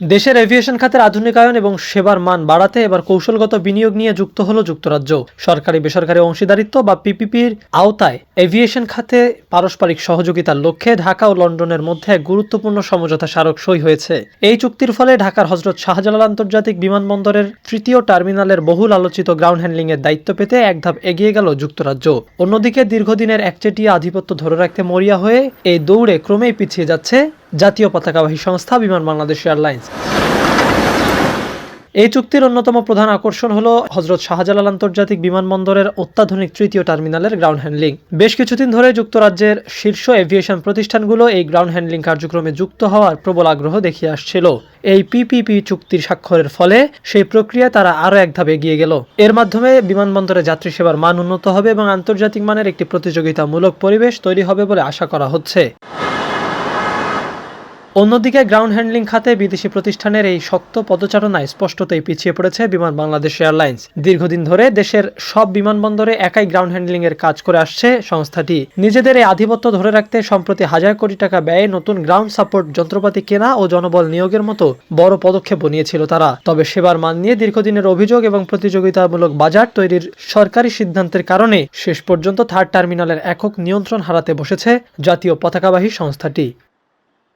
দেশের এভিয়েশন খাতের আধুনিকায়ন এবং সেবার মান বাড়াতে এবার কৌশলগত বিনিয়োগ নিয়ে যুক্ত হলো যুক্তরাজ্য। সরকারি বেসরকারি অংশীদারিত্ব বা পিপিপির আওতায় এভিয়েশন খাতে পারস্পরিক সহযোগিতার লক্ষ্যে ঢাকা ও লন্ডনের মধ্যে এক গুরুত্বপূর্ণ সমঝোতা স্মারক সই হয়েছে। এই চুক্তির ফলে ঢাকার হজরত শাহজালাল আন্তর্জাতিক বিমানবন্দরের তৃতীয় টার্মিনালের বহুল আলোচিত গ্রাউন্ড হ্যান্ডলিং এর দায়িত্ব পেতে এক ধাপ এগিয়ে গেল যুক্তরাজ্য। অন্যদিকে দীর্ঘদিনের একচেটিয়া আধিপত্য ধরে রাখতে মরিয়া হয়ে এই দৌড়ে ক্রমেই পিছিয়ে যাচ্ছে জাতীয় পতাকাবাহী সংস্থা বিমান বাংলাদেশ এয়ারলাইন্স। এই চুক্তির অন্যতম প্রধান আকর্ষণ হল হজরত শাহজালাল আন্তর্জাতিক বিমানবন্দরের অত্যাধুনিক তৃতীয় টার্মিনালের গ্রাউন্ড হ্যান্ডলিং। বেশ কিছুদিন ধরে যুক্তরাজ্যের শীর্ষ এভিয়েশন প্রতিষ্ঠানগুলো এই গ্রাউন্ড হ্যান্ডলিং কার্যক্রমে যুক্ত হওয়ার প্রবল আগ্রহ দেখিয়ে আসছিল। এই পিপিপি চুক্তির স্বাক্ষরের ফলে সেই প্রক্রিয়ায় তারা আরও এক ধাপ এগিয়ে গেল। এর মাধ্যমে বিমানবন্দরে যাত্রী সেবার মান উন্নত হবে এবং আন্তর্জাতিক মানের একটি প্রতিযোগিতামূলক পরিবেশ তৈরি হবে বলে আশা করা হচ্ছে। অন্যদিকে গ্রাউন্ড হ্যান্ডলিং খাতে বিদেশি প্রতিষ্ঠানের এই শক্ত পদচারণায় স্পষ্টতই পিছিয়ে পড়েছে বিমান বাংলাদেশ এয়ারলাইন্স। দীর্ঘদিন ধরে দেশের সব বিমানবন্দরে একাই গ্রাউন্ড হ্যান্ডলিং এর কাজ করে আসছে সংস্থাটি। নিজেদের এই আধিপত্য ধরে রাখতে সম্প্রতি হাজার কোটি টাকা ব্যয়ে নতুন গ্রাউন্ড সাপোর্ট যন্ত্রপাতি কেনা ও জনবল নিয়োগের মতো বড় পদক্ষেপ নিয়েছিল তারা। তবে সেবার মান নিয়ে দীর্ঘদিনের অভিযোগ এবং প্রতিযোগিতামূলক বাজার তৈরির সরকারি সিদ্ধান্তের কারণে শেষ পর্যন্ত থার্ড টার্মিনালের একক নিয়ন্ত্রণ হারাতে বসেছে জাতীয় পতাকাবাহী সংস্থাটি।